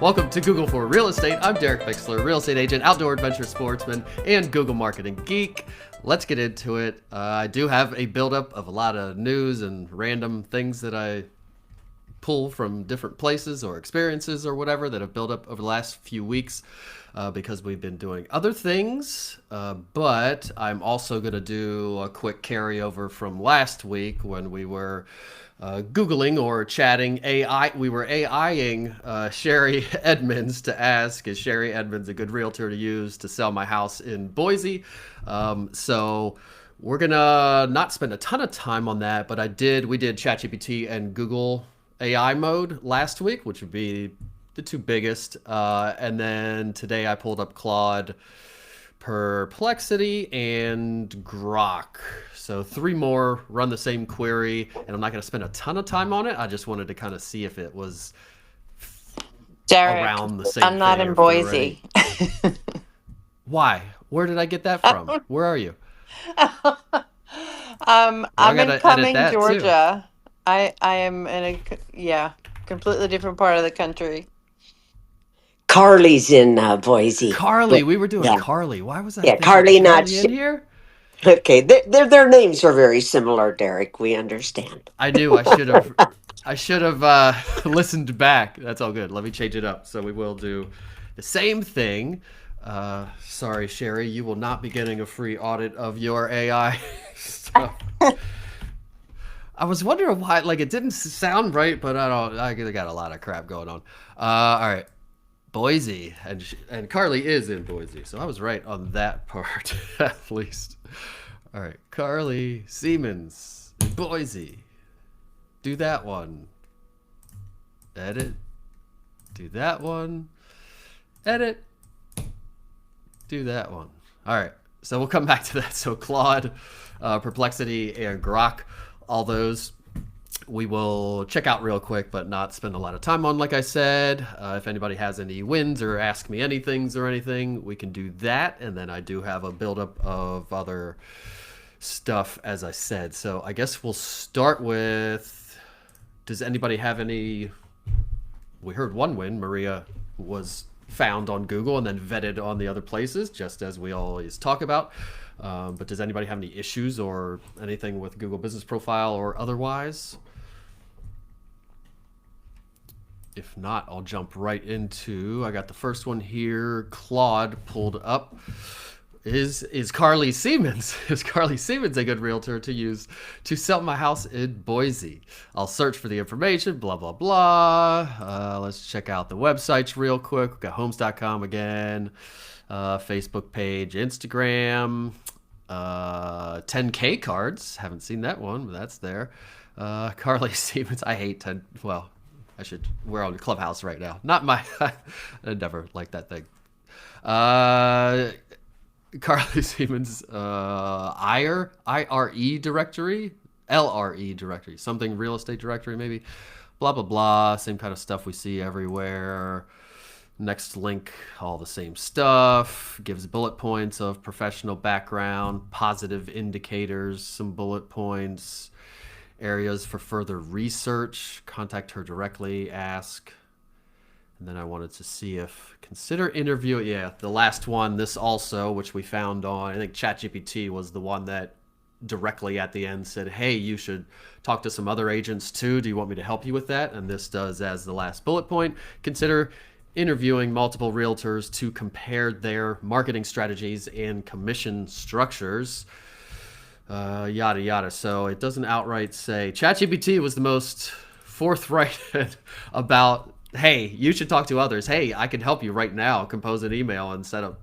Welcome to Google for Real Estate. I'm Derek Bixler, real estate agent, outdoor adventure sportsman, and Google marketing geek. Let's get into it. I do have a buildup of a lot of news and random things that I pull from different places or experiences or whatever that have built up over the last few weeks because we've been doing other things. But I'm also going to do a quick carryover from last week when we were Googling or chatting AI. We were AIing Sherry Edmonds to ask, is Sherry Edmonds a good realtor to use to sell my house in Boise? So we're going to not spend a ton of time on that, but we did ChatGPT and Google AI mode last week, which would be the two biggest. And then today I pulled up Claude, Perplexity, and Grok. So 3 more run the same query, and I'm not going to spend a ton of time on it. I just wanted to kind of see if it was Derek, around the same I'm not thing in Boise. Why? Where did I get that from? Where are you? I'm in edit Cumming, that, too. Georgia. I am in a completely different part of the country. Carly's in Boise. Carly, But, we were doing yeah. Carly. Why was I Yeah, thinking Carly, not Carly in here? Okay, their names are very similar, Derek. We understand. I knew I should have listened back. That's all good. Let me change it up. So we will do the same thing. Sorry, Sherry, you will not be getting a free audit of your AI stuff. I was wondering why, like, it didn't sound right, but I got a lot of crap going on. All right. Boise, and Carly is in Boise, so I was right on that part at least. All right, Carly Siemens in Boise. Do that one. Edit. Do that one. Edit. Do that one. All right, so we'll come back to that. So Claude, Perplexity, and Grok, all those we will check out real quick, but not spend a lot of time on, like I said. If anybody has any wins or ask me anything or anything, we can do that. And then I do have a buildup of other stuff, as I said. So I guess we'll start with, does anybody have any? We heard one win. Maria was found on Google and then vetted on the other places, just as we always talk about. But does anybody have any issues or anything with Google Business Profile or otherwise? If not, I'll jump right into, I got the first one here. Claude pulled up. Is Carly Siemens? Is Carly Siemens a good realtor to use to sell my house in Boise? I'll search for the information, blah, blah, blah. Let's check out the websites real quick. We've got homes.com again, Facebook page, Instagram, 10K cards. Haven't seen that one, but that's there. Carly Siemens, I hate 10, well, we're on Clubhouse right now. Not my, I never liked that thing. Carly Siemens, IRE directory, LRE directory, something real estate directory maybe, blah, blah, blah. Same kind of stuff we see everywhere. Next link, all the same stuff. Gives bullet points of professional background, positive indicators, some bullet points, areas for further research. Contact her directly, ask. And then I wanted to see if consider interview. Yeah, the last one, this also, which we found on, I think ChatGPT was the one that directly at the end said, hey, you should talk to some other agents too. Do you want me to help you with that? And this does as the last bullet point. Consider interviewing multiple realtors to compare their marketing strategies and commission structures. Yada, yada. So it doesn't outright say. ChatGPT was the most forthright about, hey, you should talk to others. Hey, I can help you right now. Compose an email and set up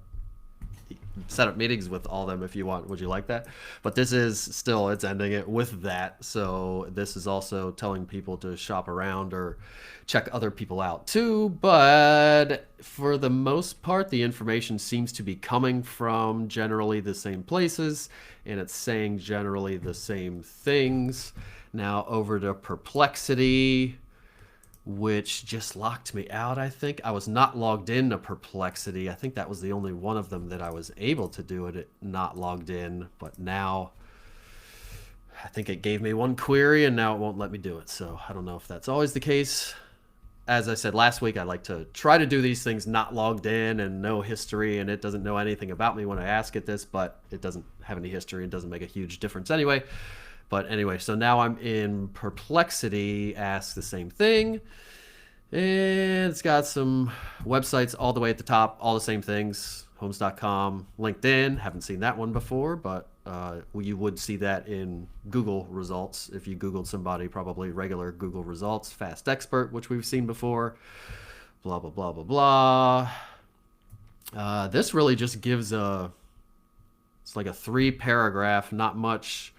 meetings with all them if you want. Would you like that? But this is still, it's ending it with that. So this is also telling people to shop around or check other people out too. But for the most part, the information seems to be coming from generally the same places, and it's saying generally the same things. Now over to Perplexity, which just locked me out, I think. I was not logged in to Perplexity. I think that was the only one of them that I was able to do it not logged in. But now I think it gave me one query and now it won't let me do it. So I don't know if that's always the case. as I said last week, I like to try to do these things not logged in and no history, and it doesn't know anything about me when I ask it this, but it doesn't have any history and doesn't make a huge difference anyway. But anyway, so now I'm in Perplexity, ask the same thing. And it's got some websites all the way at the top, all the same things. Homes.com, LinkedIn, haven't seen that one before, but you would see that in Google results. If you Googled somebody, probably regular Google results, Fast Expert, which we've seen before, blah, blah, blah, blah, blah. This really just gives it's like a 3-paragraph, not much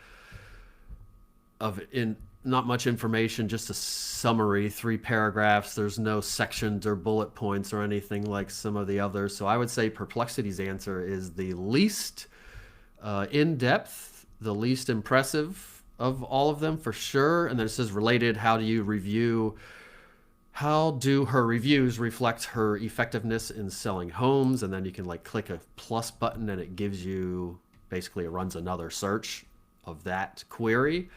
information, just a summary, 3 paragraphs. There's no sections or bullet points or anything like some of the others. So I would say Perplexity's answer is the least in-depth, the least impressive of all of them for sure. And then it says related, how do her reviews reflect her effectiveness in selling homes? And then you can like click a plus button and it gives you, basically it runs another search of that query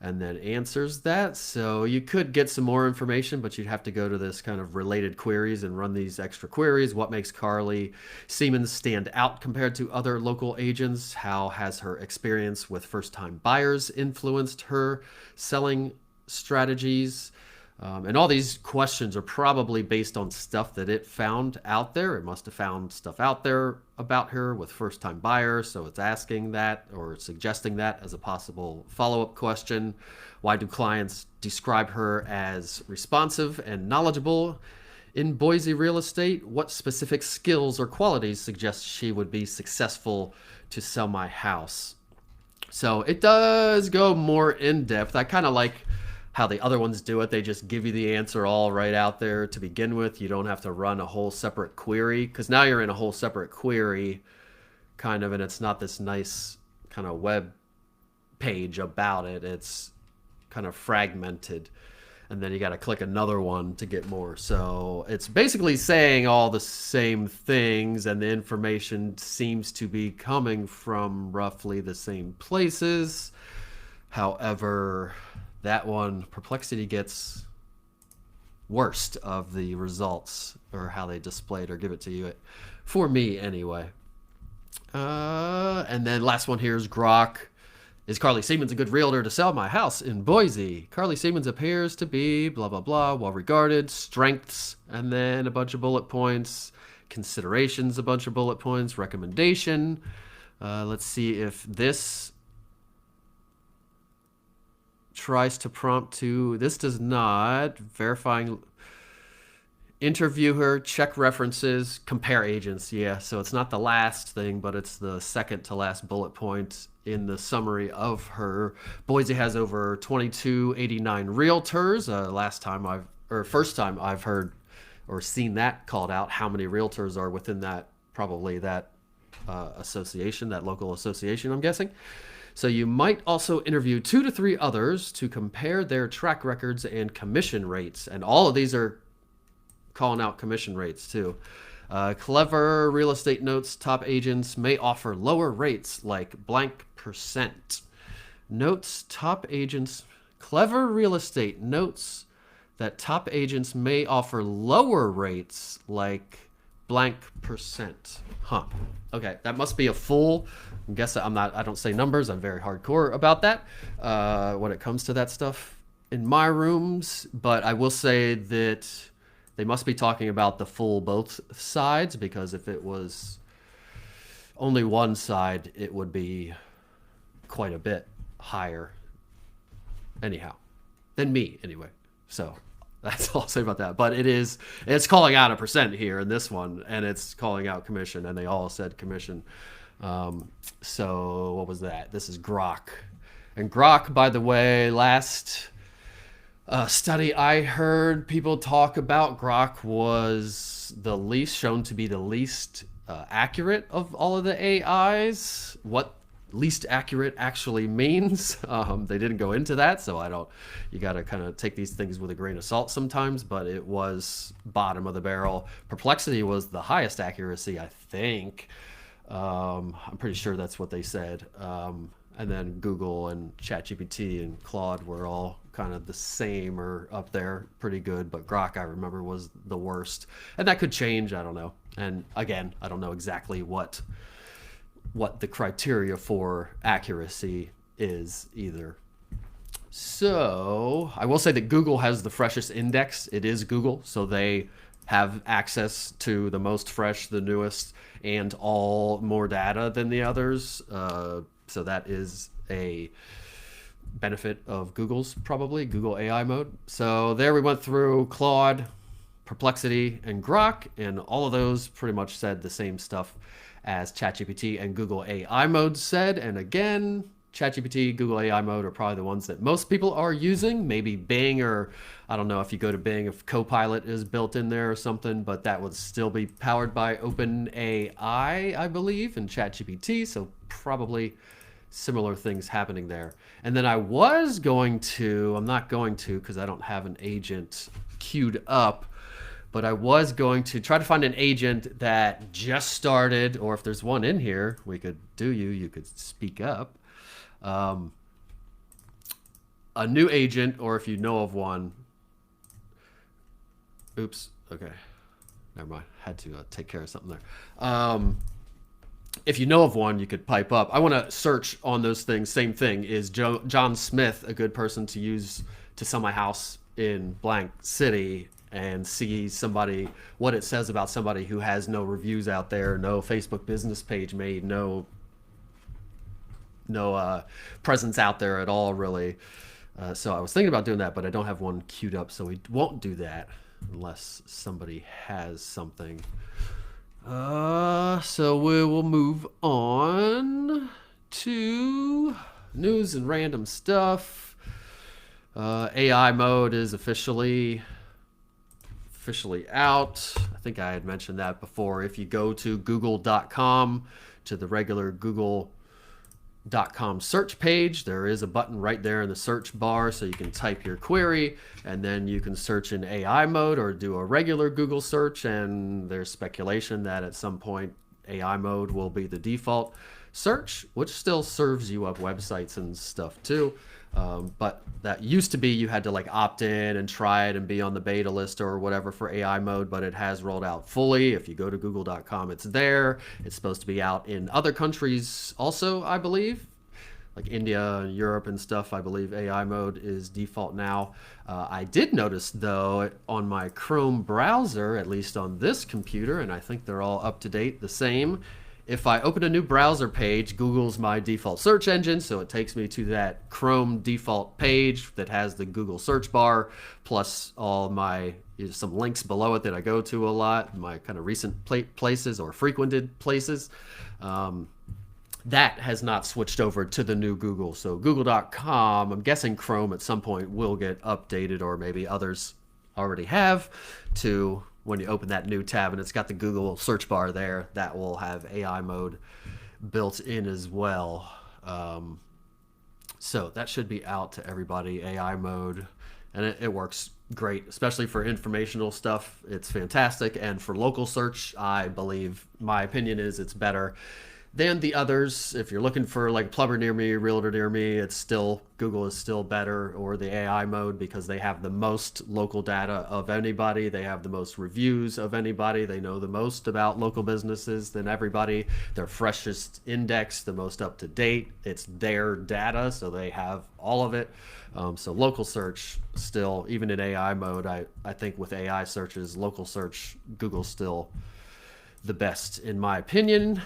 and then answers that. So you could get some more information, but you'd have to go to this kind of related queries and run these extra queries. What makes Carly Siemens stand out compared to other local agents? How has her experience with first-time buyers influenced her selling strategies? And all these questions are probably based on stuff that it found out there. It must have found stuff out there about her with first-time buyers, so it's asking that or suggesting that as a possible follow-up question. Why do clients describe her as responsive and knowledgeable in Boise real estate? What specific skills or qualities suggest she would be successful to sell my house? So it does go more in-depth. I kind of like how the other ones do it. They just give you the answer all right out there to begin with. You don't have to run a whole separate query, because now you're in a whole separate query kind of, and it's not this nice kind of web page about it. It's kind of fragmented, and then you got to click another one to get more. So it's basically saying all the same things, and the information seems to be coming from roughly the same places. However, that one, Perplexity, gets worst of the results, or how they display it or give it to you, for me anyway. And then last one here is Grok. Is Carly Siemens a good realtor to sell my house in Boise? Carly Siemens appears to be blah, blah, blah, well regarded, strengths, and then a bunch of bullet points, considerations, a bunch of bullet points, recommendation. Let's see if this tries to prompt to, this does not, verifying, interview her, check references, compare agents. Yeah, so it's not the last thing, but it's the second to last bullet point in the summary of her. Boise has over 2289 realtors. First time I've heard or seen that called out, how many realtors are within that, probably that association, that local association, I'm guessing. So you might also interview 2 to 3 others to compare their track records and commission rates. And all of these are calling out commission rates too. Clever real estate notes top agents may offer lower rates like blank percent. Notes top agents, clever real estate notes that top agents may offer lower rates like blank percent. Huh. Okay, that must be a full. I guess I don't say numbers. I'm very hardcore about that when it comes to that stuff in my rooms. But I will say that they must be talking about the full both sides, because if it was only one side, it would be quite a bit higher anyhow than me anyway. So that's all I'll say about that. But it's calling out a percent here in this one, and it's calling out commission, and they all said commission. So what was that? This is Grok. And Grok, by the way, last study I heard people talk about, Grok was shown to be the least accurate of all of the AIs. What least accurate actually means, they didn't go into that, so you got to kind of take these things with a grain of salt sometimes, but it was bottom of the barrel. Perplexity was the highest accuracy, I think. I'm pretty sure that's what they said. And then Google and ChatGPT and Claude were all kind of the same or up there, pretty good. But Grok, I remember, was the worst, and that could change. I don't know. And again, I don't know exactly what the criteria for accuracy is either. So I will say that Google has the freshest index. It is Google, so they have access to the most fresh, the newest, and all more data than the others. So that is a benefit of Google's, probably Google AI mode. So there we went through Claude, Perplexity, and Grok, and all of those pretty much said the same stuff as ChatGPT and Google AI mode said. And again, ChatGPT, Google AI mode are probably the ones that most people are using. Maybe Bing, or I don't know if you go to Bing, if Copilot is built in there or something, but that would still be powered by OpenAI, I believe, and ChatGPT. So probably similar things happening there. And then I was going to, I'm not going to because I don't have an agent queued up, but I was going to try to find an agent that just started, or if there's one in here, we could you could speak up. A new agent, or if you know of one. Oops. Okay. Never mind. Had to take care of something there. If you know of one, you could pipe up. I want to search on those things. Same thing. Is John Smith a good person to use to sell my house in blank city, and see somebody, what it says about somebody who has no reviews out there, no Facebook business page made, no presence out there at all, really. So I was thinking about doing that, but I don't have one queued up, so we won't do that unless somebody has something. So we will move on to news and random stuff. AI mode is officially out. I think I had mentioned that before. If you go to google.com, to the regular google.com search page, there is a button right there in the search bar, so you can type your query, and then you can search in AI mode or do a regular Google search. And there's speculation that at some point AI mode will be the default search, which still serves you up websites and stuff too. But that used to be you had to like opt in and try it and be on the beta list or whatever for AI mode, but it has rolled out fully. If you go to google.com, it's there. It's supposed to be out in other countries also, I believe, like India and Europe and stuff. I believe AI mode is default now. I did notice though on my Chrome browser, at least on this computer, and I think they're all up to date the same, if I open a new browser page, Google's my default search engine, so it takes me to that Chrome default page that has the Google search bar, plus all my some links below it that I go to a lot, my kind of recent places or frequented places. That has not switched over to the new Google. So google.com, I'm guessing Chrome at some point will get updated, or maybe others already have, to when you open that new tab and it's got the Google search bar there, that will have AI mode built in as well. So that should be out to everybody, AI mode. And it works great, especially for informational stuff. It's fantastic. And for local search, I believe, my opinion is it's better than the others. If you're looking for like a plumber near me, realtor near me, it's still, Google is still better, or the AI mode, because they have the most local data of anybody. They have the most reviews of anybody. They know the most about local businesses than everybody. Their freshest index, the most up to date. It's their data, so they have all of it. So local search still, even in AI mode, I think with AI searches, local search, Google's still the best in my opinion.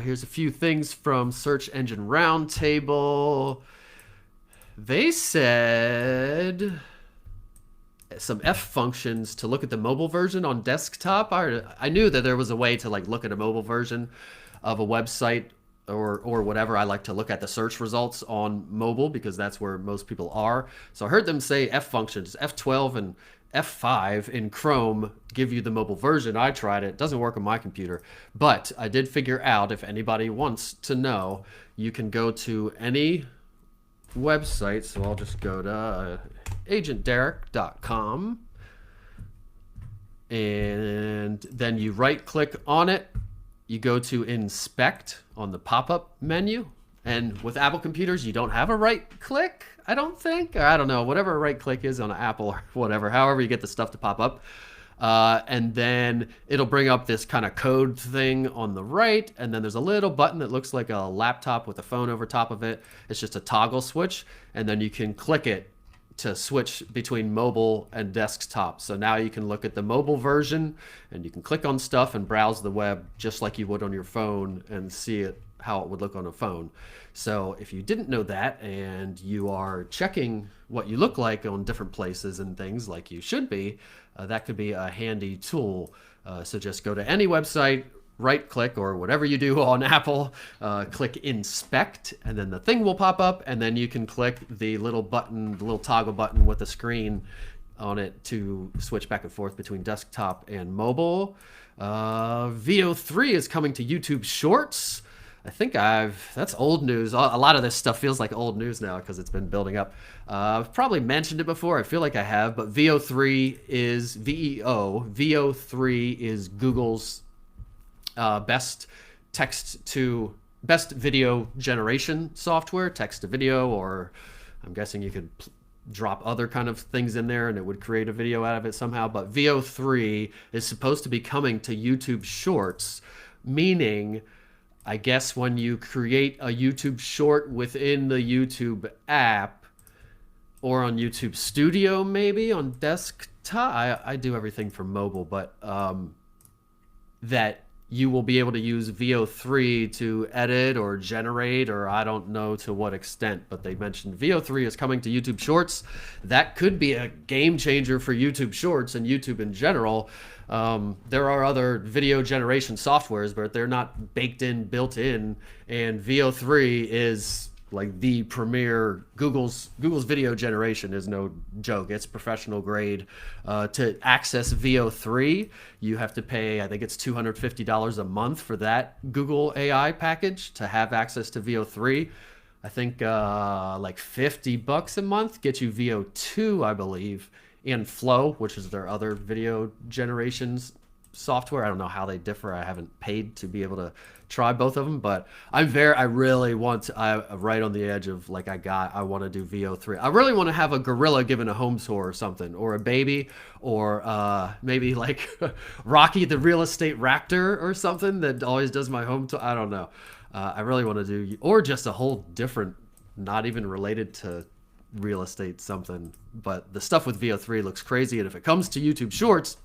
Here's a few things from Search Engine Roundtable. They said some F functions to look at the mobile version on desktop. I knew that there was a way to like look at a mobile version of a website or whatever. I like to look at the search results on mobile because that's where most people are. So I heard them say F functions, F12 and F5 in Chrome give you the mobile version. I tried it. It doesn't work on my computer. But I did figure out, if anybody wants to know, you can go to any website. So I'll just go to agentderek.com. And then you right click on it. You go to inspect on the pop-up menu. And with Apple computers, you don't have a right click, I don't think. Or I don't know, whatever a right click is on an Apple or whatever, however you get the stuff to pop up. And then it'll bring up this kind of code thing on the right. And then there's a little button that looks like a laptop with a phone over top of it. It's just a toggle switch. And then you can click it to switch between mobile and desktop. So now you can look at the mobile version and you can click on stuff and browse the web just like you would on your phone and see it how it would look on a phone. So if you didn't know that and you are checking what you look like on different places and things like you should be, that could be a handy tool. So just go to any website, right click or whatever you do on Apple, click inspect, and then the thing will pop up, and then you can click the little button, the little toggle button with a screen on it to switch back and forth between desktop and mobile. VO3 is coming to YouTube Shorts. I think that's old news. A lot of this stuff feels like old news now because it's been building up. I've probably mentioned it before. I feel like I have, but VO3 is VO3 is Google's best video generation software, text to video, or I'm guessing you could drop other kind of things in there and it would create a video out of it somehow. But VO3 is supposed to be coming to YouTube Shorts, meaning I guess when you create a YouTube short within the YouTube app or on YouTube Studio, maybe on desktop, I do everything from mobile, but that you will be able to use VO3 to edit or generate, or I don't know to what extent, but they mentioned VO3 is coming to YouTube Shorts. That could be a game changer for YouTube Shorts and YouTube in general. There are other video generation softwares, but they're not baked in, built in, and VO3 is like the premier. Google's video generation is no joke. It's professional grade. To access VO3, you have to pay, I think it's $250 a month for that Google AI package to have access to VO3. I think like $50 a month gets you VO2, I believe, and Flow, which is their other video generations software. I don't know how they differ. I haven't paid to be able to try both of them, but I really want to, I'm right on the edge of like, I want to do VO3. I really want to have a gorilla giving a home tour or something, or a baby, or maybe like Rocky the real estate raptor or something that always does my home tour. I don't know. I really want to do, or just a whole different, not even related to real estate something, but the stuff with VO3 looks crazy, and if it comes to YouTube Shorts,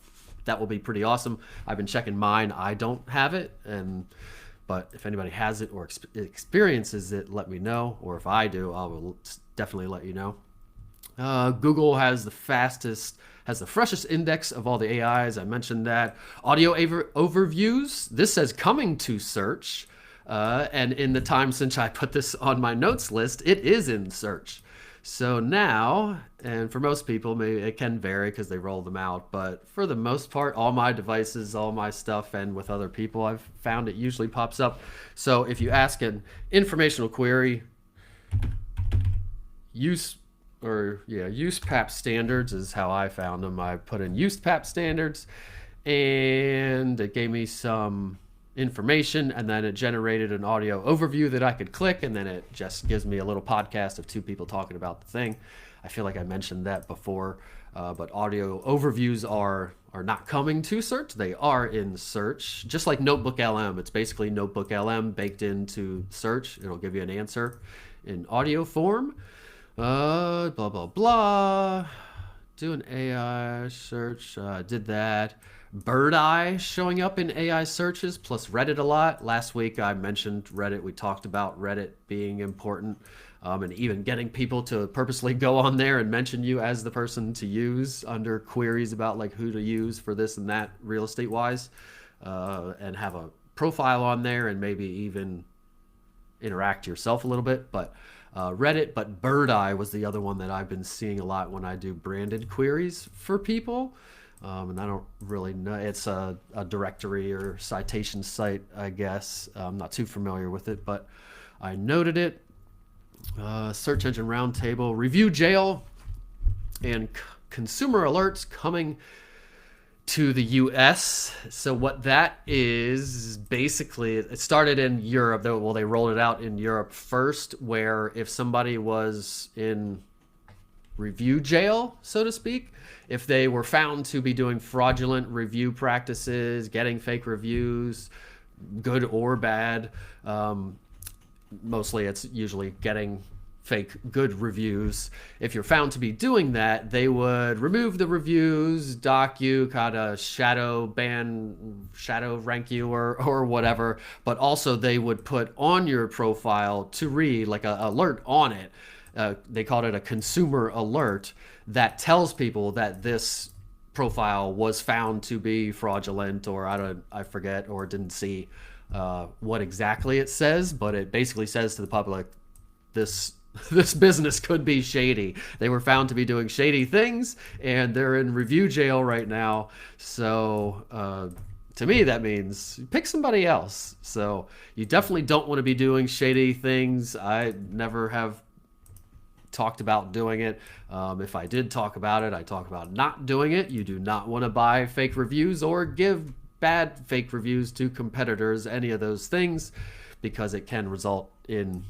that will be pretty awesome. I've been checking mine. I don't have it, but if anybody has it or experiences it, let me know, or if I do, I will definitely let you know. Google has the freshest index of all the AIs. I mentioned that. Audio overviews. This says coming to search, and in the time since I put this on my notes list, it is in search. So now, and for most people, maybe it can vary because they roll them out, but for the most part, all my devices, all my stuff, and with other people, I've found it usually pops up. So if you ask an informational query, UsePap standards is how I found them. I put in UsePap standards, and it gave me some information, and then it generated an audio overview that I could click, and then it just gives me a little podcast of two people talking about the thing. I feel like I mentioned that before, but audio overviews are not coming to search. They are in search, just like Notebook LM. It's basically Notebook LM baked into search. It'll give you an answer in audio form. Blah, blah, blah. Do an AI search. Did that. Bird Eye showing up in AI searches, plus Reddit a lot. Last week I mentioned Reddit. We talked about Reddit being important, and even getting people to purposely go on there and mention you as the person to use under queries about like who to use for this and that real estate wise, and have a profile on there and maybe even interact yourself a little bit. But Reddit, but Bird Eye was the other one that I've been seeing a lot when I do branded queries for people. And I don't really know. It's a directory or citation site, I guess. I'm not too familiar with it, but I noted it. Search Engine Roundtable, Review Jail, and consumer alerts coming to the US. So what that is basically, it started in Europe. Well, they rolled it out in Europe first, where if somebody was in review jail, so to speak, if they were found to be doing fraudulent review practices, getting fake reviews, good or bad, mostly it's usually getting fake good reviews. If you're found to be doing that, they would remove the reviews, dock you, kind of shadow ban, shadow rank you, or whatever. But also they would put on your profile to read like an alert on it. They called it a consumer alert that tells people that this profile was found to be fraudulent, or I forget, or didn't see what exactly it says, but it basically says to the public, this business could be shady. They were found to be doing shady things, and they're in review jail right now. So to me, that means pick somebody else. So you definitely don't want to be doing shady things. I never have talked about doing it. If I did talk about it, I talk about not doing it. You do not want to buy fake reviews or give bad fake reviews to competitors, any of those things, because it can result in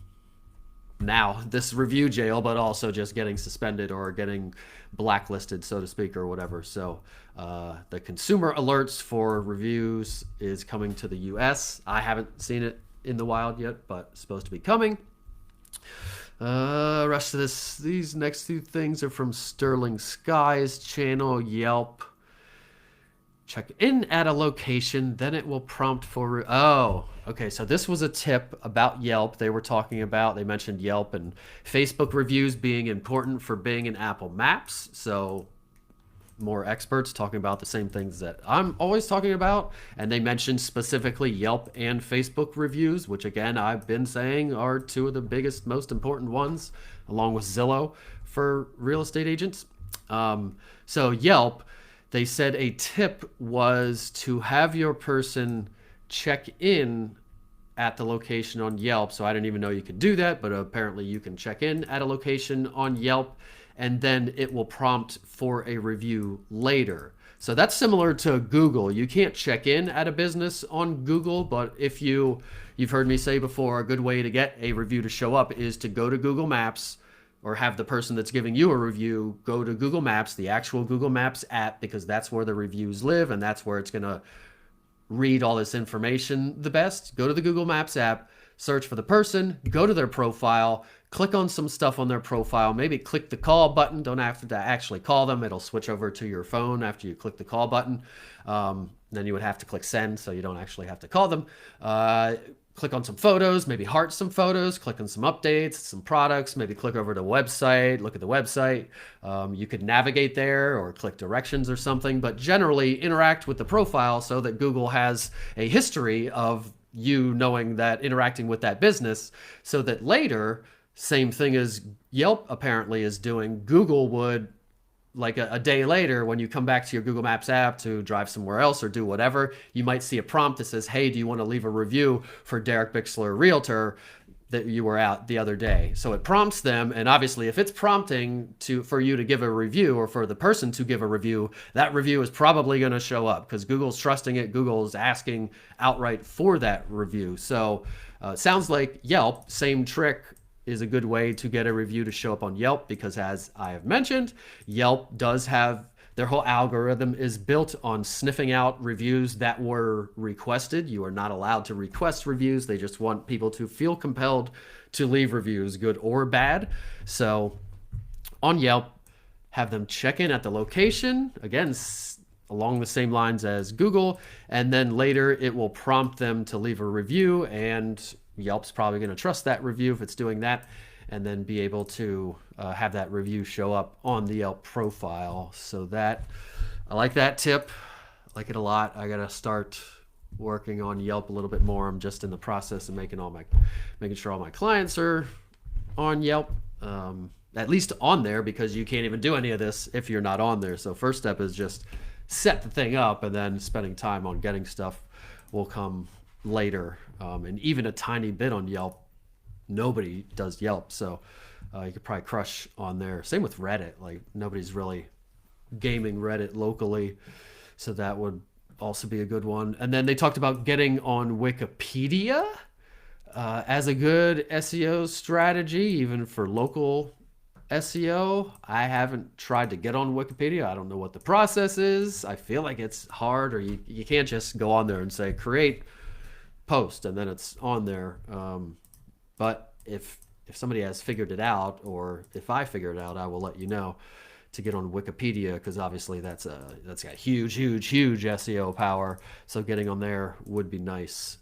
now this review jail, but also just getting suspended or getting blacklisted, so to speak, or whatever. So the consumer alerts for reviews is coming to the US. I haven't seen it in the wild yet, but it's supposed to be coming. Rest of these next two things are from Sterling Sky's channel. Yelp. Check in at a location, then it will prompt for... Oh, okay. So this was a tip about Yelp. They mentioned Yelp and Facebook reviews being important for Bing and Apple Maps. So more experts talking about the same things that I'm always talking about. And they mentioned specifically Yelp and Facebook reviews, which again, I've been saying are two of the biggest, most important ones, along with Zillow for real estate agents. So Yelp, they said a tip was to have your person check in at the location on Yelp. So I didn't even know you could do that, but apparently you can check in at a location on Yelp, and then it will prompt for a review later. So that's similar to Google. You can't check in at a business on Google, but if you've heard me say before, a good way to get a review to show up is to go to Google Maps, or have the person that's giving you a review go to Google Maps, the actual Google Maps app, because that's where the reviews live and that's where it's going to read all this information the best. Go to the Google Maps app, search for the person, go to their profile, click on some stuff on their profile, maybe click the call button. Don't have to actually call them. It'll switch over to your phone after you click the call button. Then you would have to click send, so you don't actually have to call them. Click on some photos, maybe heart some photos, click on some updates, some products, maybe click over to the website, look at the website. You could navigate there or click directions or something, but generally interact with the profile so that Google has a history of you knowing that, interacting with that business, so that later, same thing as Yelp apparently is doing, Google would, like a day later, when you come back to your Google Maps app to drive somewhere else or do whatever, you might see a prompt that says, hey, do you want to leave a review for Derek Bixler, Realtor, that you were out the other day? So it prompts them, and obviously if it's prompting for you to give a review, or for the person to give a review, that review is probably going to show up because Google's trusting it. Google is asking outright for that review. So sounds like Yelp, same trick, is a good way to get a review to show up on Yelp, because as I have mentioned, Yelp does have, their whole algorithm is built on sniffing out reviews that were requested. You are not allowed to request reviews. They just want people to feel compelled to leave reviews, good or bad. So on Yelp, have them check in at the location, again, along the same lines as Google, and then later it will prompt them to leave a review, and Yelp's probably going to trust that review if it's doing that, and then be able to have that review show up on the Yelp profile. So that, I like that tip. I like it a lot. I got to start working on Yelp a little bit more. I'm just in the process of making sure all my clients are on Yelp, at least on there, because you can't even do any of this if you're not on there. So first step is just set the thing up, and then spending time on getting stuff will come later. And even a tiny bit on Yelp, nobody does Yelp, so you could probably crush on there. Same with Reddit. Like, nobody's really gaming Reddit locally. So that would also be a good one. And then they talked about getting on Wikipedia as a good SEO strategy, even for local SEO. I haven't tried to get on Wikipedia. I don't know what the process is. I feel like it's hard, or you can't just go on there and say create post and then it's on there. But if somebody has figured it out, or if I figure it out, I will let you know to get on Wikipedia, because obviously that's got huge SEO power. So getting on there would be nice.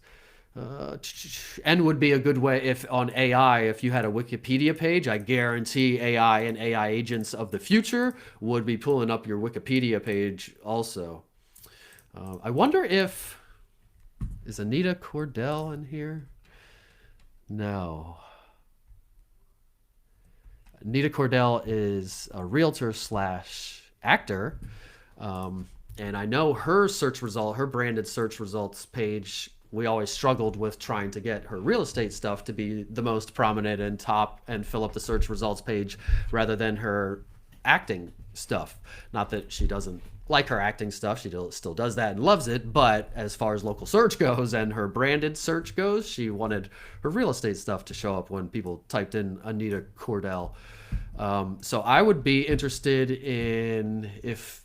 And would be a good way if on AI, if you had a Wikipedia page, I guarantee AI and AI agents of the future would be pulling up your Wikipedia page also. I wonder if, is Anita Cordell in here? No. Anita Cordell is a realtor / actor. And I know her search result, her branded search results page, we always struggled with trying to get her real estate stuff to be the most prominent and top and fill up the search results page rather than her acting stuff. Not that she doesn't like her acting stuff, she still does that and loves it, but as far as local search goes and her branded search goes, she wanted her real estate stuff to show up when people typed in Anita Cordell. So I would be interested in, if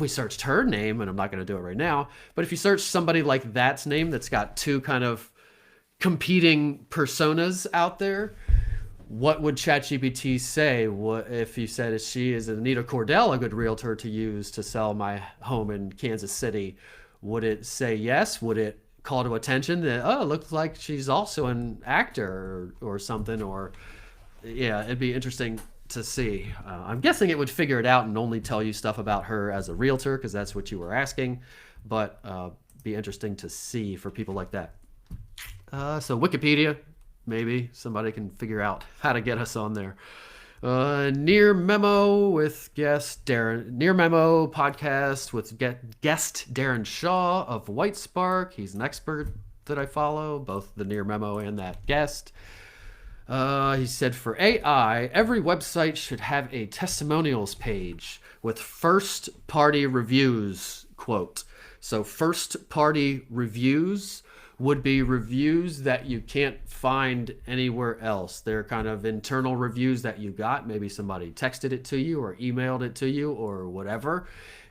we searched her name, and I'm not going to do it right now, but if you search somebody like that's name that's got two kind of competing personas out there, what would ChatGPT say? What if you said, is Anita Cordell a good realtor to use to sell my home in Kansas City? Would it say yes? Would it call to attention that, oh, it looks like she's also an actor or something? Or yeah, it'd be interesting to see. I'm guessing it would figure it out and only tell you stuff about her as a realtor, because that's what you were asking, but be interesting to see for people like that. So Wikipedia, maybe somebody can figure out how to get us on there. Near Memo with guest Darren, Near Memo podcast with guest Darren Shaw of White Spark. He's an expert that I follow, both the Near Memo and that guest. He said, for AI, every website should have a testimonials page with first-party reviews, quote. So first-party reviews would be reviews that you can't find anywhere else. They're kind of internal reviews that you got. Maybe somebody texted it to you or emailed it to you or whatever.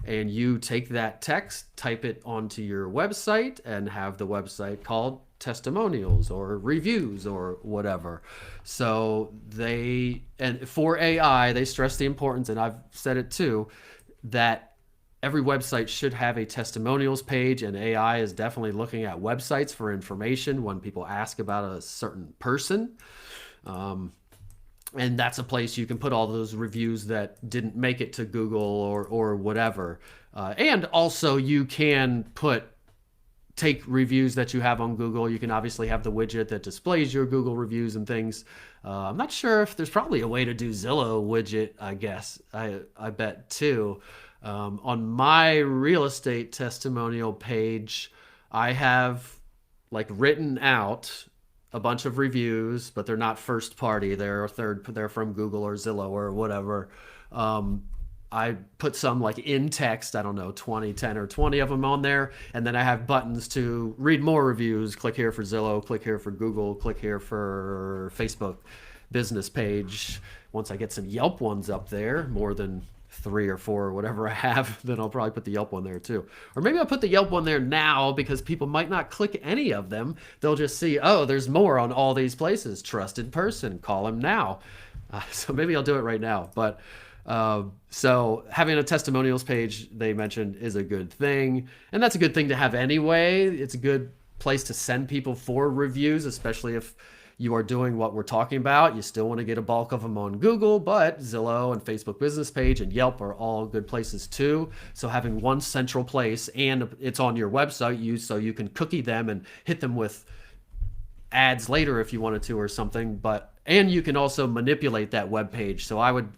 And you take that text, type it onto your website, and have the website called testimonials or reviews or whatever. So and for AI, they stress the importance, and I've said it too, that every website should have a testimonials page, and AI is definitely looking at websites for information when people ask about a certain person. And that's a place you can put all those reviews that didn't make it to Google or whatever. And also you can take reviews that you have on Google. You can obviously have the widget that displays your Google reviews and things. I'm not sure if there's probably a way to do Zillow widget, I guess. I bet too. On my real estate testimonial page, I have written out a bunch of reviews, but they're not first party. They're from Google or Zillow or whatever. I put some in text, I don't know, 10 or 20 of them on there. And then I have buttons to read more reviews. Click here for Zillow, click here for Google, click here for Facebook business page. Once I get some Yelp ones up there, more than 3 or 4 or whatever I have, then I'll probably put the Yelp one there too. Or maybe I'll put the Yelp one there now, because people might not click any of them. They'll just see, oh, there's more on all these places. Trusted person, call him now. So maybe I'll do it right now. But so having a testimonials page, they mentioned, is a good thing. And that's a good thing to have anyway. It's a good place to send people for reviews, especially if you are doing what we're talking about. You still want to get a bulk of them on Google, but Zillow and Facebook business page and Yelp are all good places too. So having one central place, and it's on your website, so you can cookie them and hit them with ads later if you wanted to or something. And you can also manipulate that web page. So I would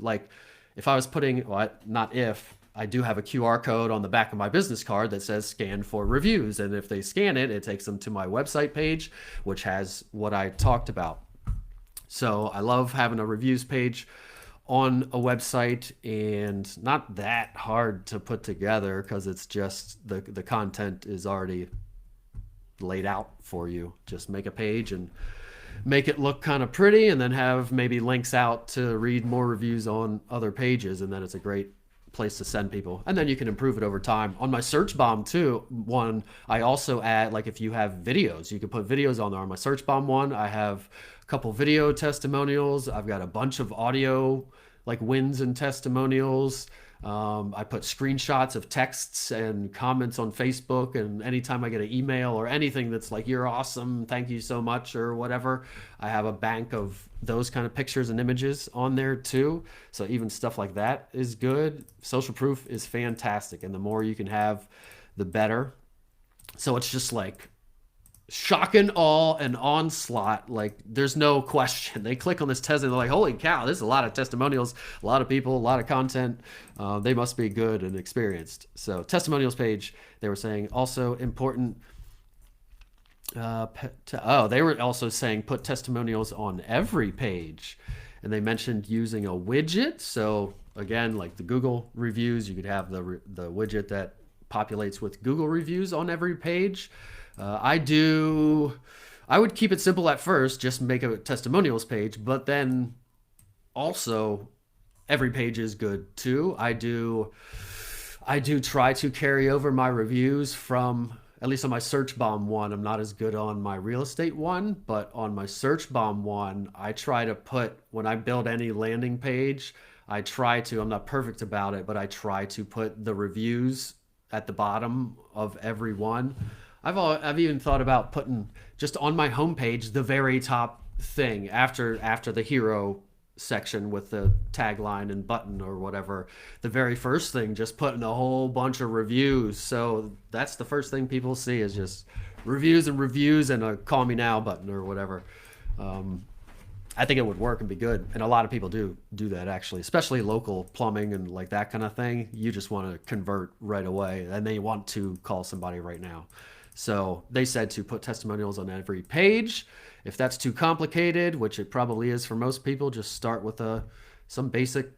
if I was putting, I do have a QR code on the back of my business card that says scan for reviews. And if they scan it, it takes them to my website page, which has what I talked about. So I love having a reviews page on a website and not that hard to put together because it's just the content is already laid out for you. Just make a page and make it look kind of pretty, and then have maybe links out to read more reviews on other pages, and then it's a great place to send people. And then you can improve it over time. On my search bomb one, I also add, like, if you have videos, you can put videos on there. On my search bomb one, I have a couple video testimonials. I've got a bunch of audio, like, wins and testimonials. I put screenshots of texts and comments on Facebook, and anytime I get an email or anything that's like, you're awesome, thank you so much, or whatever, I have a bank of those kind of pictures and images on there too. So even stuff like that is good. Social proof is fantastic, and the more you can have, the better. So it's just like shock and awe and onslaught. Like, there's no question. They click on this test and they're like, holy cow, there's a lot of testimonials, a lot of people, a lot of content. They must be good and experienced. So testimonials page, they were saying also important. They were also saying put testimonials on every page. And they mentioned using a widget. So again, like the Google reviews, you could have the widget that populates with Google reviews on every page. I would keep it simple at first, just make a testimonials page, but then also every page is good too. I do try to carry over my reviews from, at least on my search bomb one. I'm not as good on my real estate one, but on my search bomb one, I try to put, when I build any landing page, I'm not perfect about it, but I try to put the reviews at the bottom of every one. I've even thought about putting just on my homepage the very top thing after the hero section with the tagline and button or whatever. The very first thing, just putting a whole bunch of reviews. So that's the first thing people see is just reviews and a call me now button or whatever. I think it would work and be good. And a lot of people do that, actually, especially local plumbing and like that kind of thing. You just want to convert right away, and they want to call somebody right now. So they said to put testimonials on every page. If that's too complicated, which it probably is for most people, just start with some basic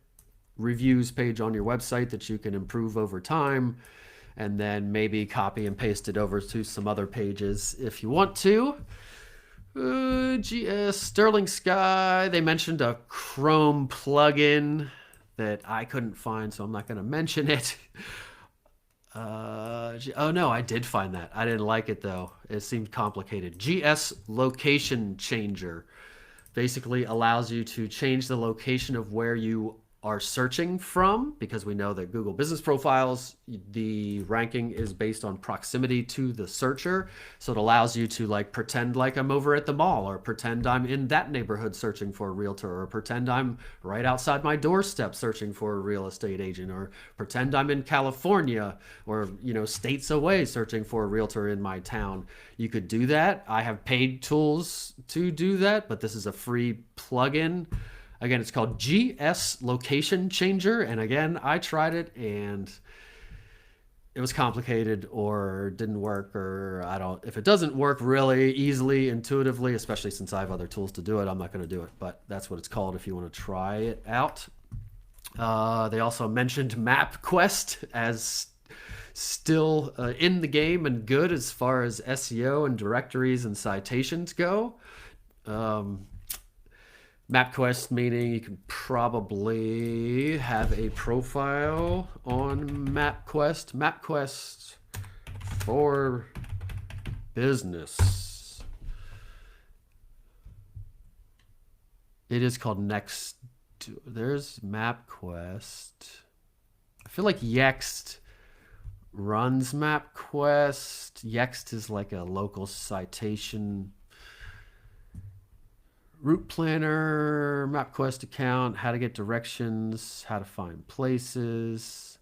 reviews page on your website that you can improve over time, and then maybe copy and paste it over to some other pages if you want to. Sterling Sky, they mentioned a Chrome plugin that I couldn't find, so I'm not going to mention it. Oh no, I did find that. I didn't like it though. It seemed complicated. GS Location Changer basically allows you to change the location of where you are searching from, because we know that Google Business Profiles, the ranking is based on proximity to the searcher. So it allows you to like pretend like I'm over at the mall, or pretend I'm in that neighborhood searching for a realtor, or pretend I'm right outside my doorstep searching for a real estate agent, or pretend I'm in California or, states away searching for a realtor in my town. You could do that. I have paid tools to do that, but this is a free plugin. Again, it's called GS Location Changer. And again, I tried it and it was complicated or didn't work, or if it doesn't work really easily, intuitively, especially since I have other tools to do it, I'm not going to do it. But that's what it's called if you want to try it out. They also mentioned MapQuest as still in the game and good as far as SEO and directories and citations go. MapQuest, meaning you can probably have a profile on MapQuest. MapQuest for business. It is called Next. There's MapQuest. I feel like Yext runs MapQuest. Yext is like a local citation. Route Planner, MapQuest account, how to get directions, how to find places.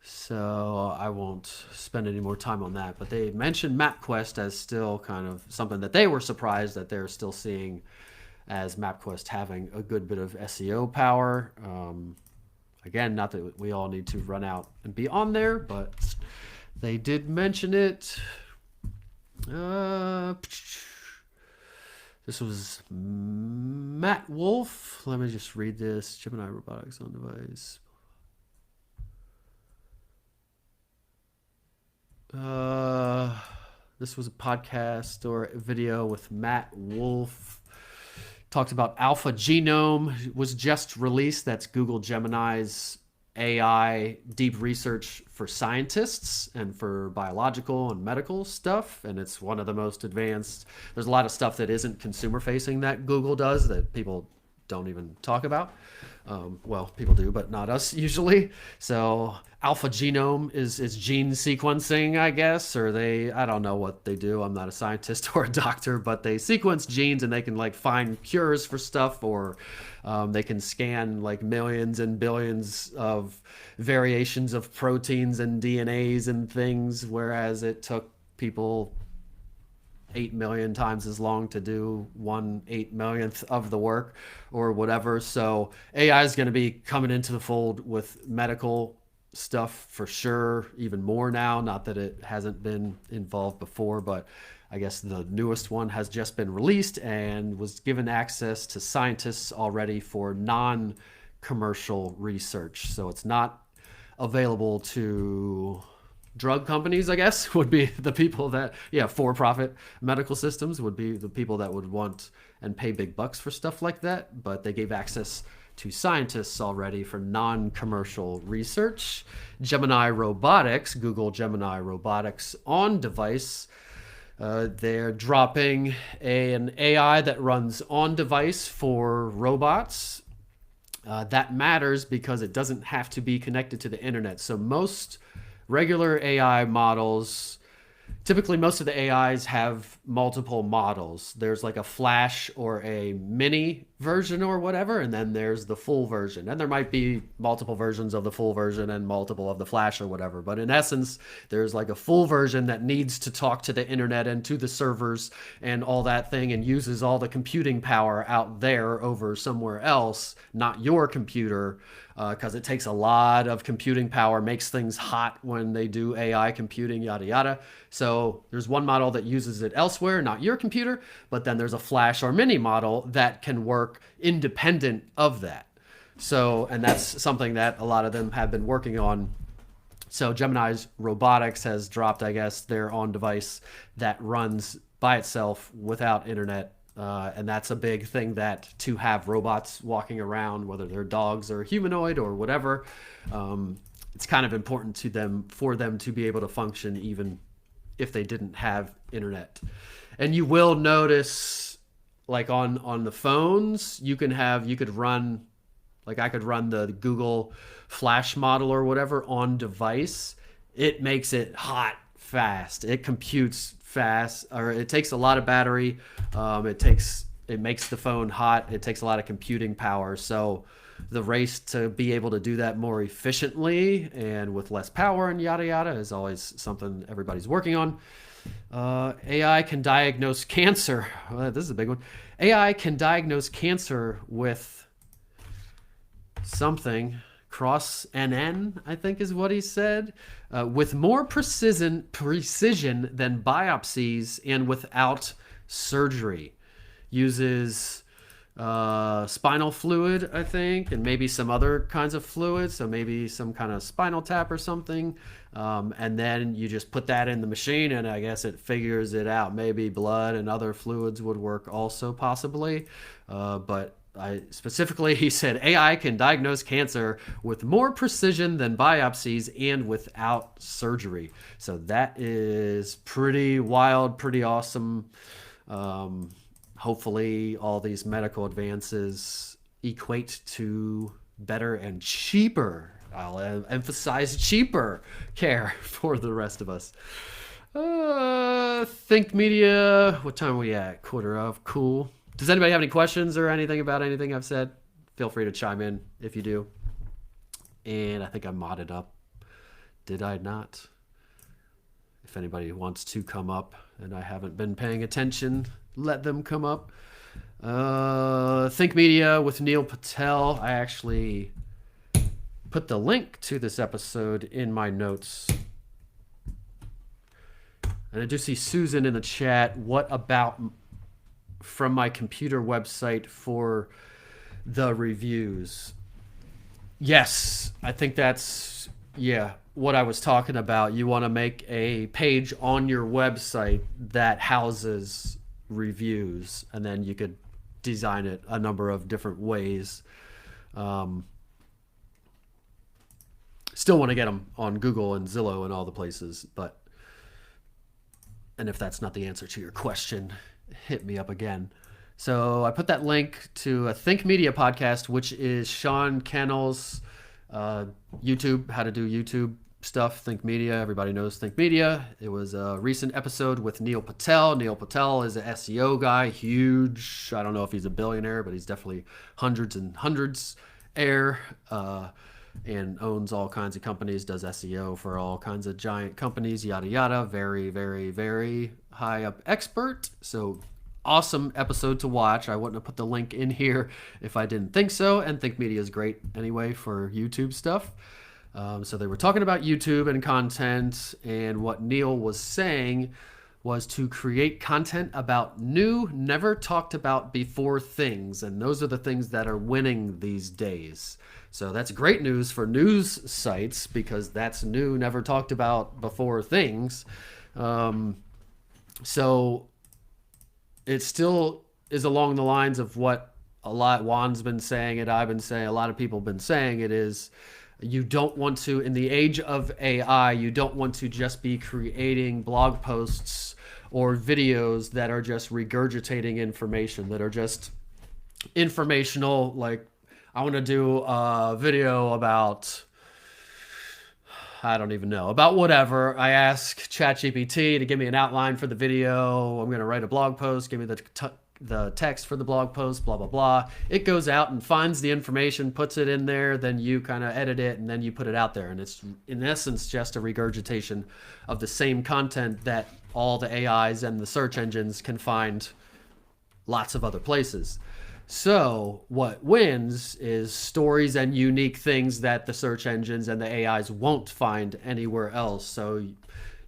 So I won't spend any more time on that, but they mentioned MapQuest as still kind of something that they were surprised that they're still seeing as MapQuest having a good bit of SEO power. Again, not that we all need to run out and be on there, but they did mention it. This was Matt Wolf. Let me just read this. Gemini Robotics on Device. This was a podcast or a video with Matt Wolf. Talked about Alpha Genome, was just released. That's Google Gemini's AI deep research for scientists and for biological and medical stuff. And it's one of the most advanced. There's a lot of stuff that isn't consumer facing that Google does that people don't even talk about. Well, people do, but not us usually. So Alpha Genome is gene sequencing, I guess, or I don't know what they do. I'm not a scientist or a doctor, but they sequence genes and they can like find cures for stuff, or they can scan like millions and billions of variations of proteins and DNAs and things, whereas it took people 8 million times as long to do 1/8 millionth of the work or whatever. So AI is going to be coming into the fold with medical stuff for sure, even more now. Not that it hasn't been involved before, but I guess the newest one has just been released and was given access to scientists already for non-commercial research. So it's not available to drug companies, I guess, would be the people that, for-profit medical systems would be the people that would want and pay big bucks for stuff like that. But they gave access to scientists already for non-commercial research. Gemini Robotics, Google Gemini Robotics on device, they're dropping an AI that runs on device for robots. That matters because it doesn't have to be connected to the internet. So most regular AI models, typically most of the AIs have multiple models. There's like a flash or a mini version or whatever, and then there's the full version. And there might be multiple versions of the full version and multiple of the flash or whatever. But in essence, there's like a full version that needs to talk to the internet and to the servers and all that thing and uses all the computing power out there over somewhere else, not your computer, because it takes a lot of computing power, makes things hot when they do AI computing, yada, yada. So there's one model that uses it elsewhere, not your computer, but then there's a flash or mini model that can work independent of that. So, and that's something that a lot of them have been working on. So Gemini's Robotics has dropped, I guess, their on device that runs by itself without internet. And that's a big thing, that to have robots walking around, whether they're dogs or humanoid or whatever, it's kind of important to them, for them to be able to function even if they didn't have internet. And you will notice, like on the phones, you could run, like I could run the Google Flash model or whatever on device. It makes it hot fast. It computes fast, or it takes a lot of battery. It makes the phone hot. It takes a lot of computing power. So the race to be able to do that more efficiently and with less power and yada yada is always something everybody's working on. AI can diagnose cancer. Well, this is a big one. AI can diagnose cancer with something. Cross NN, I think is what he said, with more precision than biopsies and without surgery. Uses spinal fluid, I think, and maybe some other kinds of fluids, so maybe some kind of spinal tap or something, and then you just put that in the machine and I guess it figures it out. Maybe blood and other fluids would work also, possibly, but he said AI can diagnose cancer with more precision than biopsies and without surgery. So that is pretty wild, pretty awesome. Hopefully all these medical advances equate to better and cheaper, I'll emphasize cheaper, care for the rest of us. Think Media, what time are we at? Quarter of. Cool. Does anybody have any questions or anything about anything I've said? Feel free to chime in if you do. And I think I modded up. Did I not? If anybody wants to come up and I haven't been paying attention, let them come up. Think Media with Neil Patel. I actually put the link to this episode in my notes. And I do see Susan in the chat. What about from my computer website for the reviews. Yes, I think that's, yeah, what I was talking about. You want to make a page on your website that houses reviews, and then you could design it a number of different ways. Still want to get them on Google and Zillow and all the places, and if that's not the answer to your question, hit me up again. So I put that link to a Think Media podcast, which is Sean Cannell's YouTube, how to do YouTube stuff. Think Media, everybody knows Think Media. It was a recent episode with Neil Patel. Neil Patel is an SEO guy, huge. I don't know if he's a billionaire, but he's definitely hundreds and hundreds heir, and owns all kinds of companies, does SEO for all kinds of giant companies, yada, yada. Very, very, very high up expert. So awesome episode to watch. I wouldn't have put the link in here if I didn't think so. And Think Media is great anyway for YouTube stuff. So they were talking about YouTube and content, and what Neil was saying was to create content about new, never talked about before things. And those are the things that are winning these days. So that's great news for news sites, because that's new, never talked about before things. So it still is along the lines of what Juan's been saying, and I've been saying, a lot of people have been saying. It is, you don't want to, in the age of AI, you don't want to just be creating blog posts or videos that are just regurgitating information, that are just informational. Like, I want to do a video about, I don't even know, about whatever. I ask ChatGPT to give me an outline for the video. I'm going to write a blog post. Give me the text for the blog post, blah, blah, blah. It goes out and finds the information, puts it in there. Then you kind of edit it, and then you put it out there. And it's, in essence, just a regurgitation of the same content that all the AIs and the search engines can find lots of other places. So what wins is stories and unique things that the search engines and the AIs won't find anywhere else. So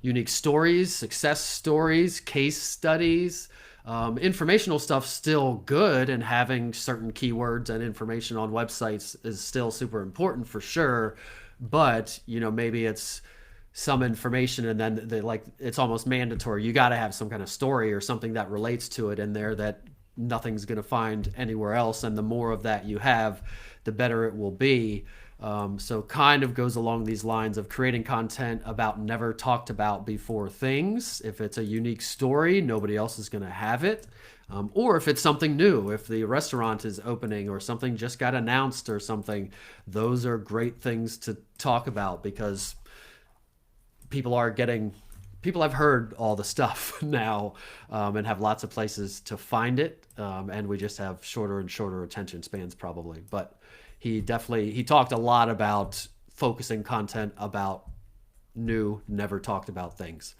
unique stories, success stories, case studies, informational stuff still good, and having certain keywords and information on websites is still super important for sure. But, maybe it's some information and then it's almost mandatory. You got to have some kind of story or something that relates to it in there that nothing's going to find anywhere else. And the more of that you have, the better it will be. So kind of goes along these lines of creating content about never talked about before things. If it's a unique story, nobody else is going to have it. Or if it's something new, if the restaurant is opening or something just got announced or something, those are great things to talk about, because people have heard all the stuff now, and have lots of places to find it. And we just have shorter and shorter attention spans probably. But he talked a lot about focusing content about new, never talked about things.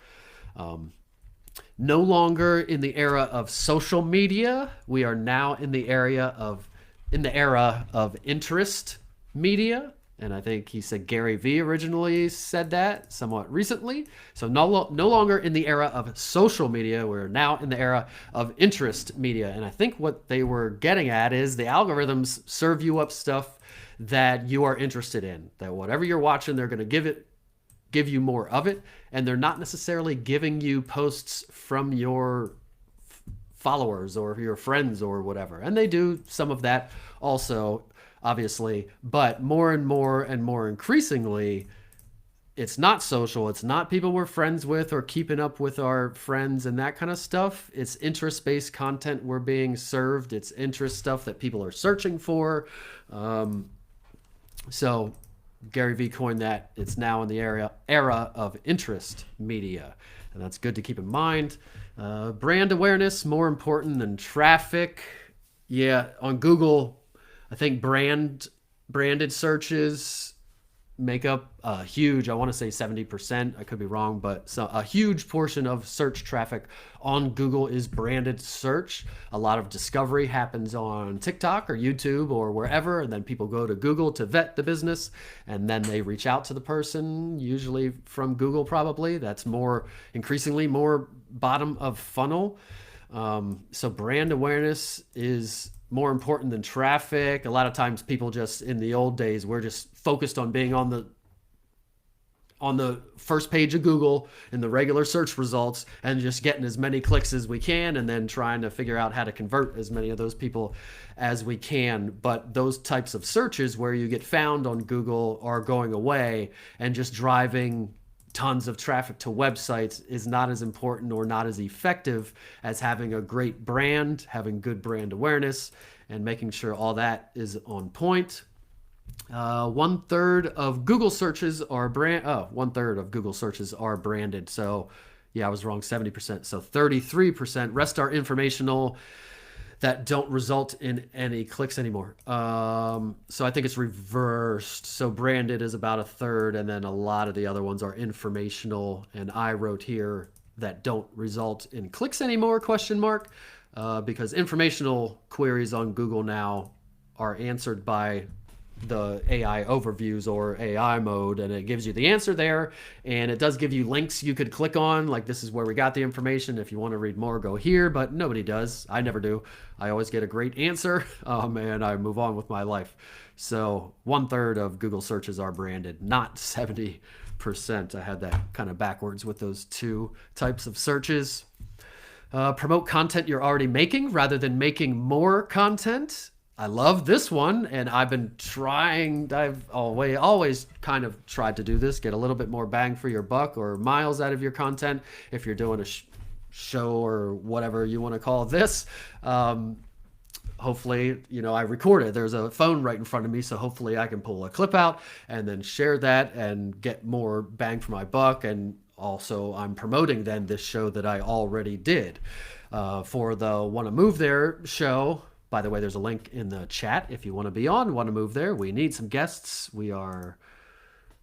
No longer in the era of social media. We are now in the era of interest media. And I think he said Gary Vee originally said that somewhat recently. So no longer in the era of social media. We're now in the era of interest media. And I think what they were getting at is the algorithms serve you up stuff that you are interested in. That whatever you're watching, they're going to give you more of it. And they're not necessarily giving you posts from your followers or your friends or whatever. And they do some of that also, obviously, but more and more and more increasingly, it's not social. It's not people we're friends with or keeping up with our friends and that kind of stuff. It's interest-based content we're being served. It's interest stuff that people are searching for. So Gary Vee coined that. It's now in the era of interest media. And that's good to keep in mind. Brand awareness, more important than traffic. Yeah, on Google, I think branded searches make up a huge, I want to say 70%, I could be wrong, but a huge portion of search traffic on Google is branded search. A lot of discovery happens on TikTok or YouTube or wherever, and then people go to Google to vet the business, and then they reach out to the person, usually from Google probably. That's increasingly more bottom of funnel. So brand awareness is more important than traffic. A lot of times people just, in the old days, we're just focused on being on the first page of Google in the regular search results and just getting as many clicks as we can, and then trying to figure out how to convert as many of those people as we can. But those types of searches where you get found on Google are going away, and just driving tons of traffic to websites is not as important or not as effective as having a great brand, having good brand awareness, and making sure all that is on point. 1/3 of Google searches are brand. Oh, 1/3 of Google searches are branded. So, yeah, I was wrong. 70%. So 33%. Rest are informational that don't result in any clicks anymore. So I think it's reversed. So branded is about 1/3, and then a lot of the other ones are informational. And I wrote here that don't result in clicks anymore? Question mark. Because informational queries on Google now are answered by the AI overviews or AI mode, and it gives you the answer there, and it does give you links you could click on, like this is where we got the information, if you want to read more go here, but nobody does. I never do. I always get a great answer, and I move on with my life. So 1/3 of Google searches are branded, not 70%. I had that kind of backwards with those two types of searches. Promote content you're already making rather than making more content. I love this one, and I've been trying, I've always kind of tried to do this, get a little bit more bang for your buck or miles out of your content if you're doing a show or whatever you want to call this. Hopefully, I record it. There's a phone right in front of me, so hopefully I can pull a clip out and then share that and get more bang for my buck. And also I'm promoting then this show that I already did. For the Wanna Move There show, by the way, there's a link in the chat if you want to be on Wanna Move There. We need some guests. We are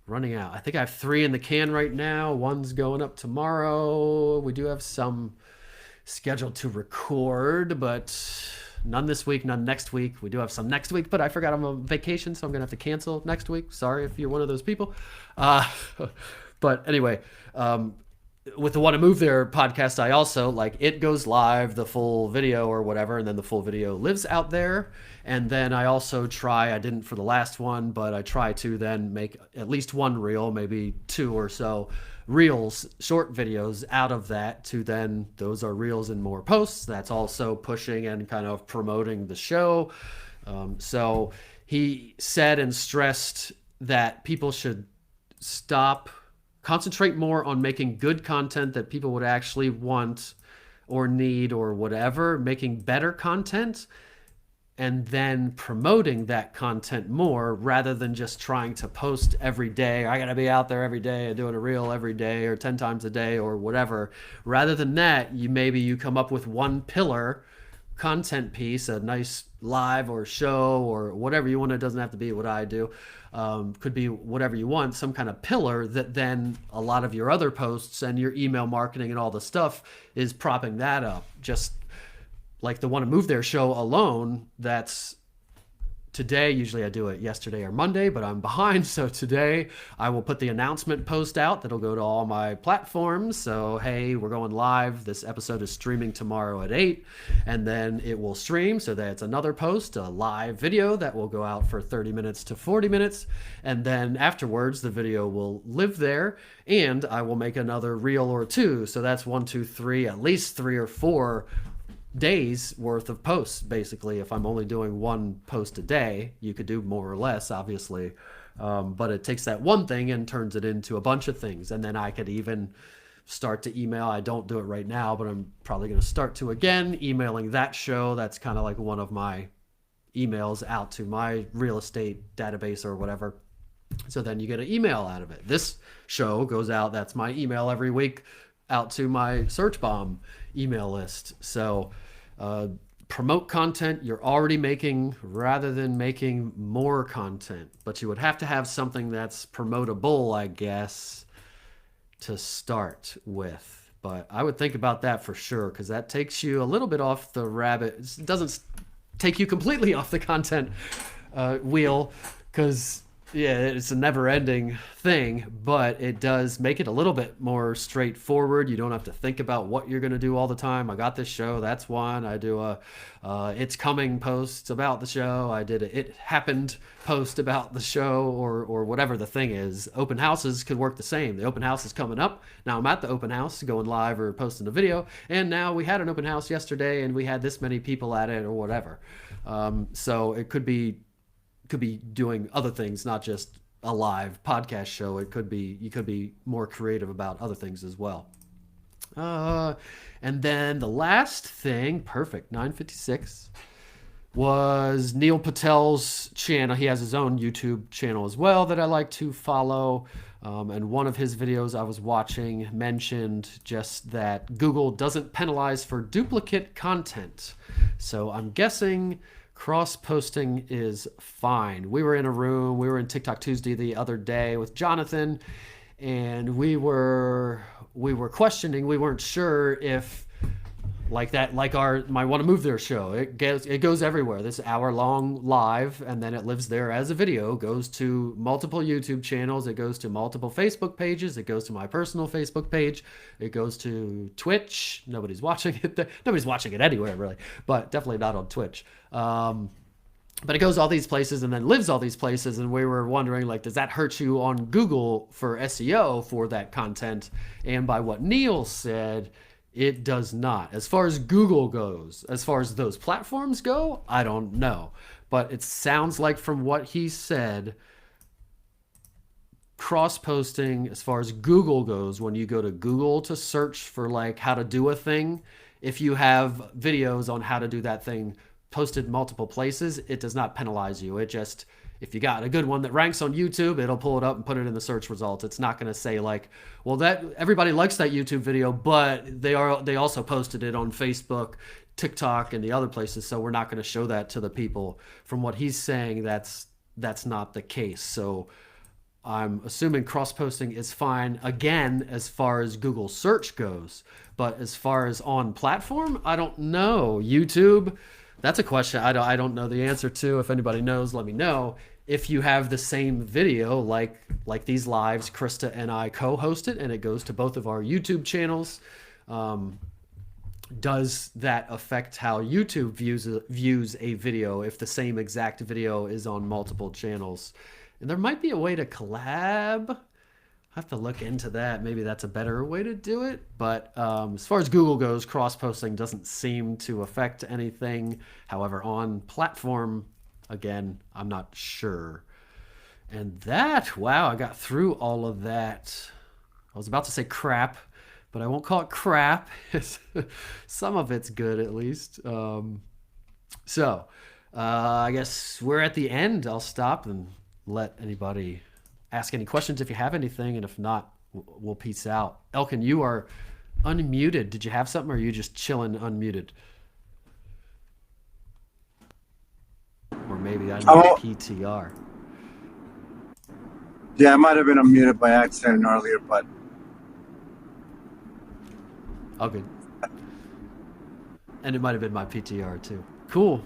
running out. I think I have 3 in the can right now. One's going up tomorrow. We do have some scheduled to record, but none this week, none next week. We do have some next week, but I forgot I'm on vacation, so I'm going to have to cancel next week. Sorry if you're one of those people. But anyway, with the Wanna Move There podcast, I also, it goes live, the full video or whatever, and then the full video lives out there. And then I also I didn't for the last one, but I try to then make at least one reel, maybe 2 or so reels, short videos out of that, to then those are reels and more posts. That's also pushing and kind of promoting the show. So he said and stressed that people should concentrate more on making good content that people would actually want or need or whatever, making better content, and then promoting that content more rather than just trying to post every day. I gotta be out there every day and doing a reel every day or 10 times a day or whatever. Rather than that, you come up with one pillar content piece, a nice live or show or whatever you want. It doesn't have to be what I do. Could be whatever you want, some kind of pillar that then a lot of your other posts and your email marketing and all the stuff is propping that up. Just like the Wanna Move There show alone, that's today. Usually I do it yesterday or Monday, but I'm behind. So today I will put the announcement post out that'll go to all my platforms. So, hey, we're going live. This episode is streaming tomorrow at 8, and then it will stream. So that's another post, a live video that will go out for 30 minutes to 40 minutes. And then afterwards, the video will live there, and I will make another reel or 2. So that's 1, 2, 3, at least 3 or 4 days worth of posts. Basically, if I'm only doing one post a day, you could do more or less, obviously, but it takes that one thing and turns it into a bunch of things. And then I could even start to email. I don't do it right now, but I'm probably going to start to again emailing that show. That's kind of like one of my emails out to my real estate database or whatever. So then you get an email out of it. This show goes out, that's my email every week, out to my search bomb email list. So promote content you're already making rather than making more content. But you would have to have something that's promotable, I guess, to start with. But I would think about that for sure, because that takes you a little bit off the rabbit. It doesn't take you completely off the content wheel, because Yeah, it's a never-ending thing, but it does make it a little bit more straightforward. You don't have to think about what you're going to do all the time. I got this show, that's one. I do a it's coming post about the show. I did a it happened post about the show, or whatever the thing is. Open houses could work the same. The open house is coming up. Now I'm at the open house going live or posting a video, and now we had an open house yesterday and we had this many people at it or whatever. So it could be doing other things, not just a live podcast show. It could be you could be more creative about other things as well. Uh, and then the last thing, perfect, 9:56, was Neil Patel's channel. He has his own YouTube channel as well that I like to follow. And one of his videos I was watching mentioned just that Google doesn't penalize for duplicate content. So I'm guessing cross posting is fine. We were in a room, we were in TikTok Tuesday the other day with Jonathan, and we were questioning, we weren't sure if like that, like our my Want to Move There show, it goes everywhere. This hour-long live, and then it lives there as a video, goes to multiple YouTube channels, it goes to multiple Facebook pages, it goes to my personal Facebook page, it goes to Twitch. Nobody's watching it there. Nobody's watching it anywhere really, but definitely not on Twitch. But it goes all these places and then lives all these places, and we were wondering, like, does that hurt you on Google for SEO for that content? And by what Neil said, it does not. As far as Google goes, as far as those platforms go, I don't know. But it sounds like from what he said, cross-posting, as far as Google goes, when you go to Google to search for like how to do a thing, if you have videos on how to do that thing posted multiple places, it does not penalize you. It just, if you got a good one that ranks on YouTube, it'll pull it up and put it in the search results. It's not going to say like, well, that everybody likes that YouTube video, but they also posted it on Facebook, TikTok, and the other places, so we're not going to show that to the people. From what he's saying, that's not the case. So I'm assuming cross-posting is fine, again, as far as Google search goes. But as far as on platform, I don't know. YouTube, that's a question I don't know the answer to. If anybody knows, let me know. If you have the same video, like these lives, Krista and I co-host it, and it goes to both of our YouTube channels, does that affect how YouTube views a video if the same exact video is on multiple channels? And there might be a way to collab. I have to look into that. Maybe that's a better way to do it. But as far as Google goes, cross-posting doesn't seem to affect anything. However, on platform, again, I'm not sure. And that, wow, I got through all of that. I was about to say crap, but I won't call it crap. Some of it's good, at least. I guess we're at the end. I'll stop and let anybody ask any questions if you have anything, and if not, we'll peace out. Elkin, you are unmuted. Did you have something, or are you just chilling unmuted? Or maybe I need PTR. Yeah, I might have been unmuted by accident earlier, but Oh, good. And it might have been my PTR too. Cool.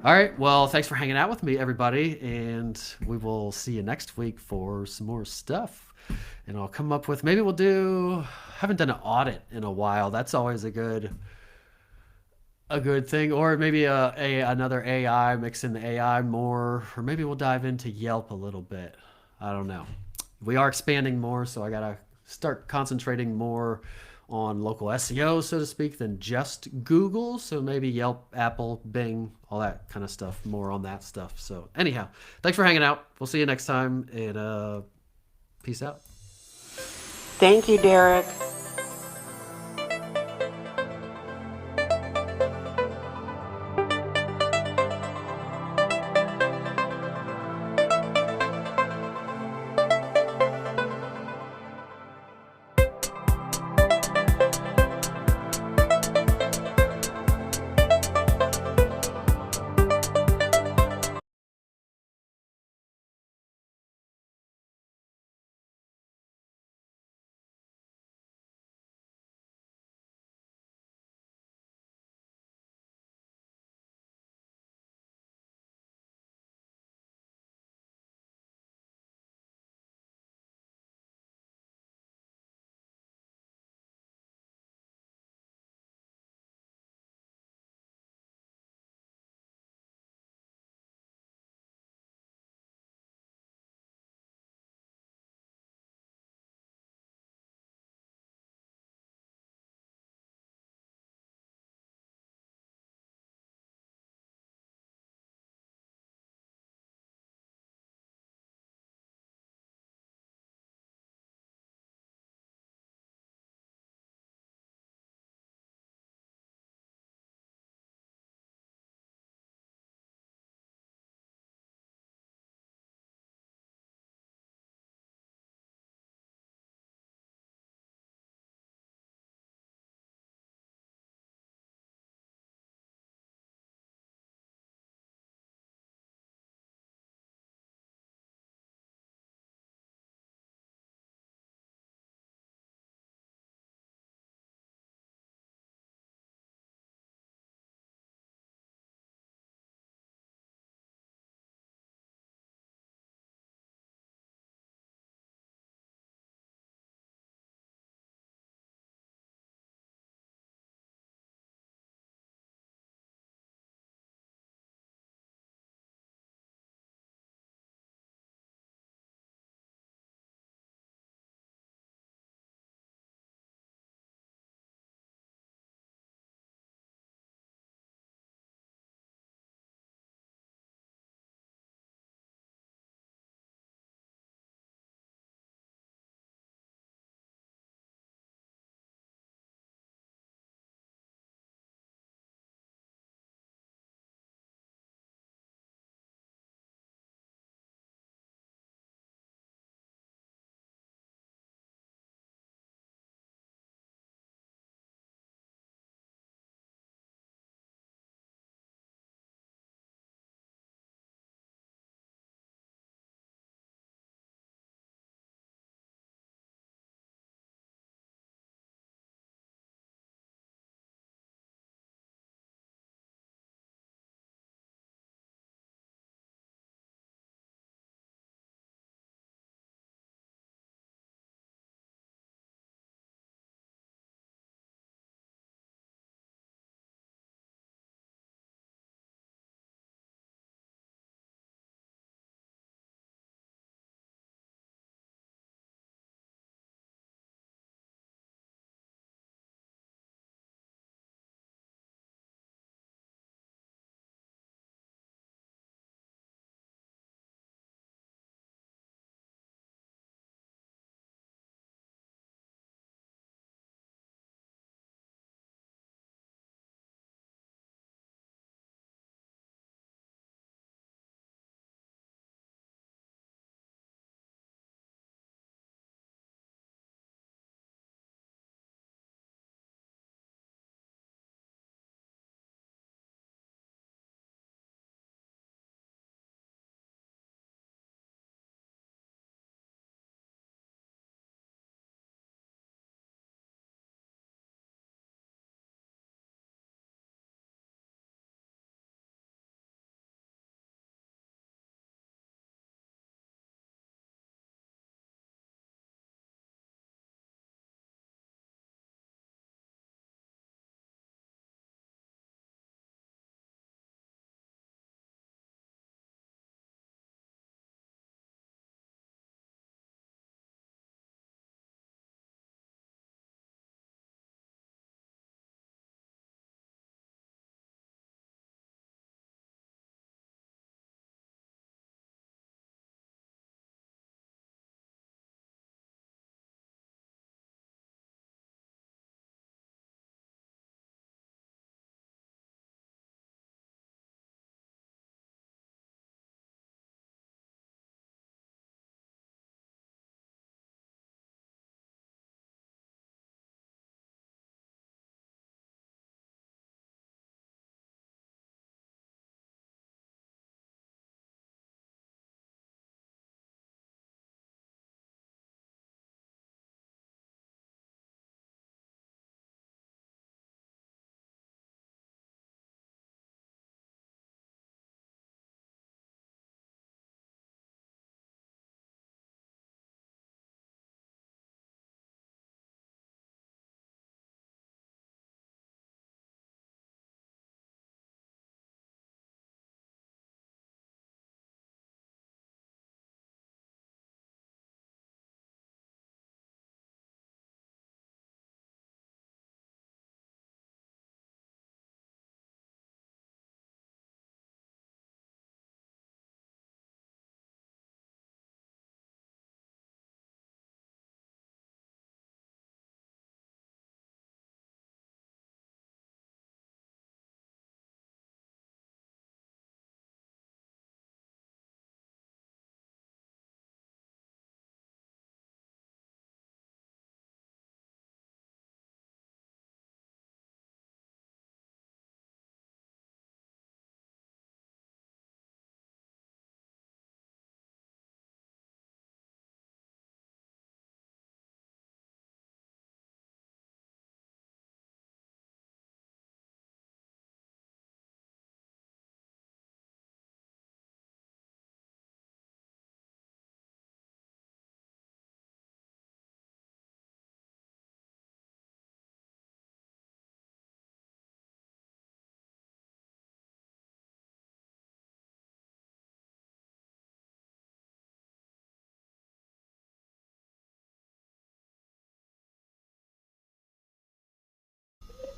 All right. Well, thanks for hanging out with me, everybody. And we will see you next week for some more stuff. And I'll come up with, maybe we'll do, haven't done an audit in a while. That's always a good thing. Or maybe another AI, mix in the AI more. Or maybe we'll dive into Yelp a little bit. I don't know. We are expanding more, so I got to start concentrating more on local SEO, so to speak, than just Google. So maybe Yelp, Apple, Bing, all that kind of stuff, more on that stuff. So anyhow, thanks for hanging out. We'll see you next time, and peace out. Thank you, Derek.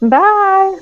Bye.